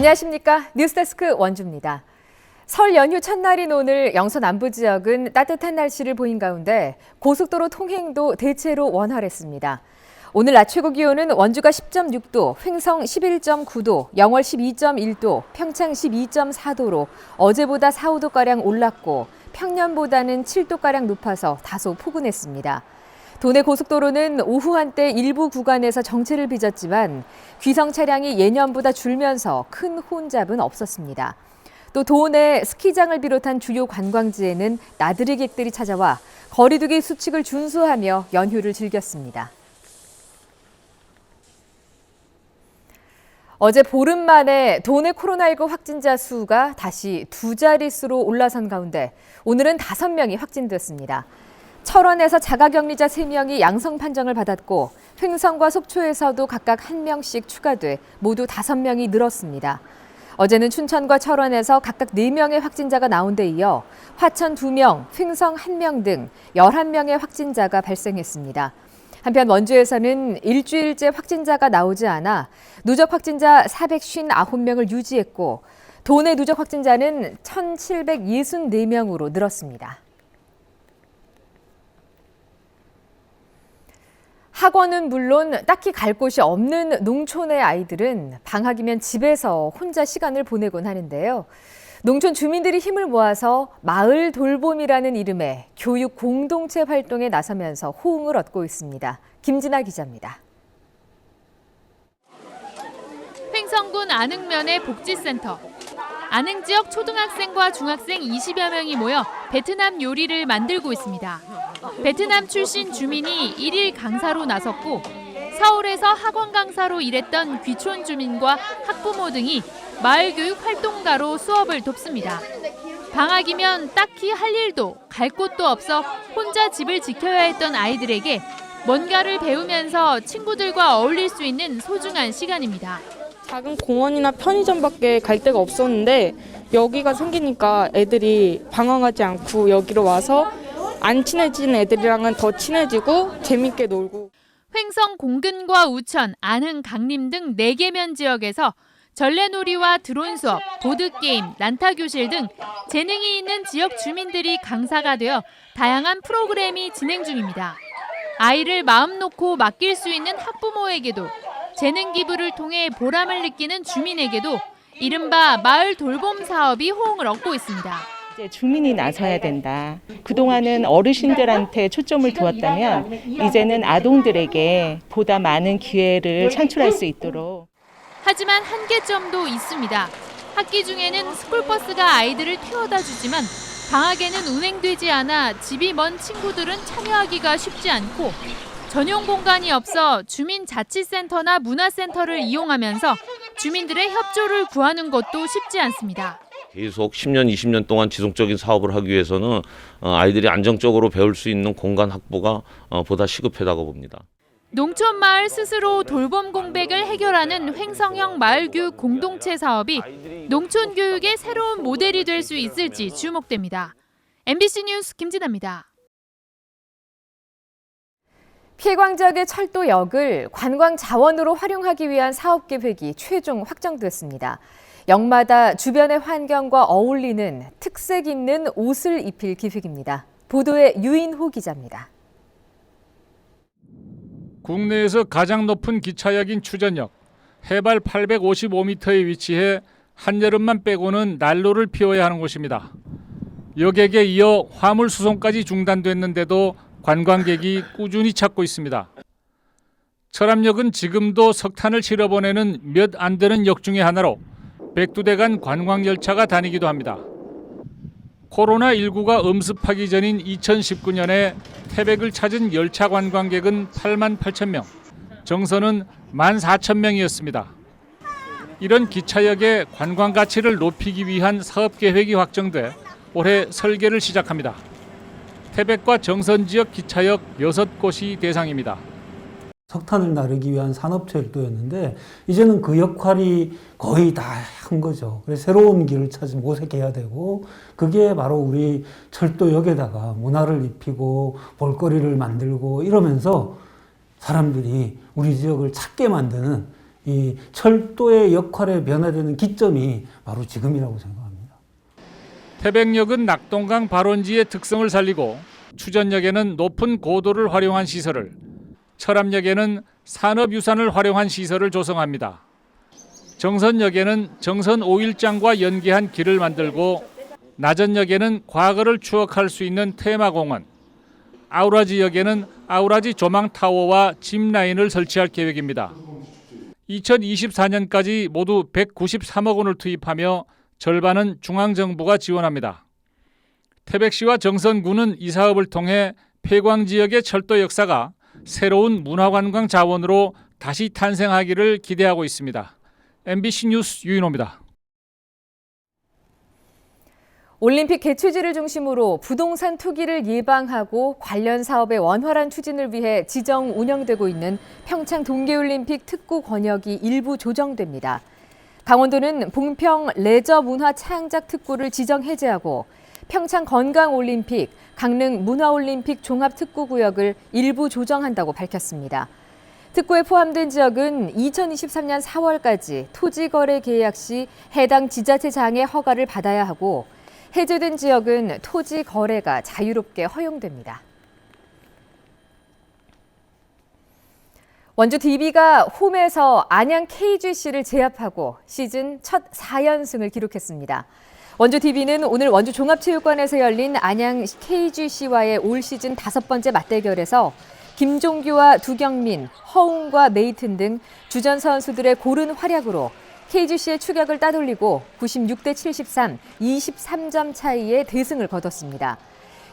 안녕하십니까. 뉴스데스크 원주입니다. 설 연휴 첫날인 오늘 영서 남부 지역은 따뜻한 날씨를 보인 가운데 고속도로 통행도 대체로 원활했습니다. 오늘 낮 최고 기온은 원주가 10.6도, 횡성 11.9도, 영월 12.1도, 평창 12.4도로 어제보다 4, 5도가량 올랐고 평년보다는 7도가량 높아서 다소 포근했습니다. 도내 고속도로는 오후 한때 일부 구간에서 정체를 빚었지만 귀성 차량이 예년보다 줄면서 큰 혼잡은 없었습니다. 또 도내 스키장을 비롯한 주요 관광지에는 나들이객들이 찾아와 거리두기 수칙을 준수하며 연휴를 즐겼습니다. 어제 보름 만에 도내 코로나19 확진자 수가 다시 두 자릿수로 올라선 가운데 오늘은 5명이 확진됐습니다. 철원에서 자가격리자 3명이 양성 판정을 받았고 횡성과 속초에서도 각각 1명씩 추가돼 모두 5명이 늘었습니다. 어제는 춘천과 철원에서 각각 4명의 확진자가 나온 데 이어 화천 2명, 횡성 1명 등 11명의 확진자가 발생했습니다. 한편 원주에서는 일주일째 확진자가 나오지 않아 누적 확진자 459명을 유지했고 도내 누적 확진자는 1,764명으로 늘었습니다. 학원은 물론 딱히 갈 곳이 없는 농촌의 아이들은 방학이면 집에서 혼자 시간을 보내곤 하는데요. 농촌 주민들이 힘을 모아서 마을 돌봄이라는 이름의 교육 공동체 활동에 나서면서 호응을 얻고 있습니다. 김진아 기자입니다. 횡성군 안흥면의 복지센터. 안흥 지역 초등학생과 중학생 20여 명이 모여 베트남 요리를 만들고 있습니다. 베트남 출신 주민이 1일 강사로 나섰고 서울에서 학원 강사로 일했던 귀촌 주민과 학부모 등이 마을교육 활동가로 수업을 돕습니다. 방학이면 딱히 할 일도 갈 곳도 없어 혼자 집을 지켜야 했던 아이들에게 뭔가를 배우면서 친구들과 어울릴 수 있는 소중한 시간입니다. 작은 공원이나 편의점밖에 갈 데가 없었는데 여기가 생기니까 애들이 방황하지 않고 여기로 와서 안 친해진 애들이랑은 더 친해지고 재밌게 놀고. 횡성 공근과 우천, 안흥, 강림 등 4개면 지역에서 전래놀이와 드론 수업, 보드게임, 난타교실 등 재능이 있는 지역 주민들이 강사가 되어 다양한 프로그램이 진행 중입니다. 아이를 마음 놓고 맡길 수 있는 학부모에게도 재능 기부를 통해 보람을 느끼는 주민에게도 이른바 마을 돌봄 사업이 호응을 얻고 있습니다. 이제 주민이 나서야 된다. 그동안은 어르신들한테 초점을 두었다면 이제는 아동들에게 보다 많은 기회를 창출할 수 있도록. 하지만 한계점도 있습니다. 학기 중에는 스쿨버스가 아이들을 태워다 주지만 방학에는 운행되지 않아 집이 먼 친구들은 참여하기가 쉽지 않고 전용 공간이 없어 주민자치센터나 문화센터를 이용하면서 주민들의 협조를 구하는 것도 쉽지 않습니다. 계속 10년, 20년 동안 지속적인 사업을 하기 위해서는 아이들이 안정적으로 배울 수 있는 공간 확보가 보다 시급하다고 봅니다. 농촌 마을 스스로 돌봄 공백을 해결하는 횡성형 마을교육 공동체 사업이 농촌 교육의 새로운 모델이 될 수 있을지 주목됩니다. MBC 뉴스 김진아입니다. 폐광 지역의 철도역을 관광 자원으로 활용하기 위한 사업 계획이 최종 확정됐습니다. 역마다 주변의 환경과 어울리는 특색 있는 옷을 입힐 계획입니다. 보도에 유인호 기자입니다. 국내에서 가장 높은 기차역인 추전역, 해발 855m에 위치해 한여름만 빼고는 난로를 피워야 하는 곳입니다. 여객에 이어 화물 수송까지 중단됐는데도 관광객이 꾸준히 찾고 있습니다. 철암역은 지금도 석탄을 실어보내는 몇 안 되는 역 중의 하나로 102대간 관광열차가 다니기도 합니다. 코로나19가 엄습하기 전인 2019년에 태백을 찾은 열차 관광객은 8만 8천 명, 정선은 1만 4천 명이었습니다. 이런 기차역의 관광 가치를 높이기 위한 사업 계획이 확정돼 올해 설계를 시작합니다. 태백과 정선 지역 기차역 6곳이 대상입니다. 석탄을 나르기 위한 산업철도였는데 이제는 그 역할이 거의 다 한 거죠. 그래서 새로운 길을 찾으면 모색해야 되고 그게 바로 우리 철도역에다가 문화를 입히고 볼거리를 만들고 이러면서 사람들이 우리 지역을 찾게 만드는 이 철도의 역할에 변화되는 기점이 바로 지금이라고 생각합니다. 태백역은 낙동강 발원지의 특성을 살리고 추전역에는 높은 고도를 활용한 시설을, 철암역에는 산업유산을 활용한 시설을 조성합니다. 정선역에는 정선 5일장과 연계한 길을 만들고 나전역에는 과거를 추억할 수 있는 테마공원, 아우라지역에는 아우라지 조망타워와 짚라인을 설치할 계획입니다. 2024년까지 모두 193억 원을 투입하며 절반은 중앙정부가 지원합니다. 태백시와 정선구는 이 사업을 통해 폐광지역의 철도 역사가 새로운 문화관광 자원으로 다시 탄생하기를 기대하고 있습니다. MBC 뉴스 유인호입니다. 올림픽 개최지를 중심으로 부동산 투기를 예방하고 관련 사업의 원활한 추진을 위해 지정 운영되고 있는 평창 동계올림픽 특구 권역이 일부 조정됩니다. 강원도는 봉평 레저 문화 창작 특구를 지정 해제하고 평창 건강올림픽, 강릉 문화올림픽 종합특구구역을 일부 조정한다고 밝혔습니다. 특구에 포함된 지역은 2023년 4월까지 토지거래 계약 시 해당 지자체장의 허가를 받아야 하고 해제된 지역은 토지 거래가 자유롭게 허용됩니다. 원주 DB가 홈에서 안양 KGC를 제압하고 시즌 첫 4연승을 기록했습니다. 원주 DB는 오늘 원주 종합체육관에서 열린 안양 KGC와의 올 시즌 5번째 맞대결에서 김종규와 두경민, 허웅과 메이튼 등 주전 선수들의 고른 활약으로 KGC의 추격을 따돌리고 96대 73, 23점 차이의 대승을 거뒀습니다.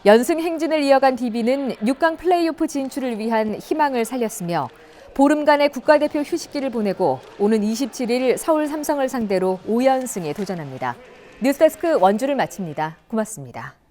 연승 행진을 이어간 DB는 6강 플레이오프 진출을 위한 희망을 살렸으며 보름간의 국가대표 휴식기를 보내고 오는 27일 서울 삼성을 상대로 5연승에 도전합니다. 뉴스데스크 원주를 마칩니다. 고맙습니다.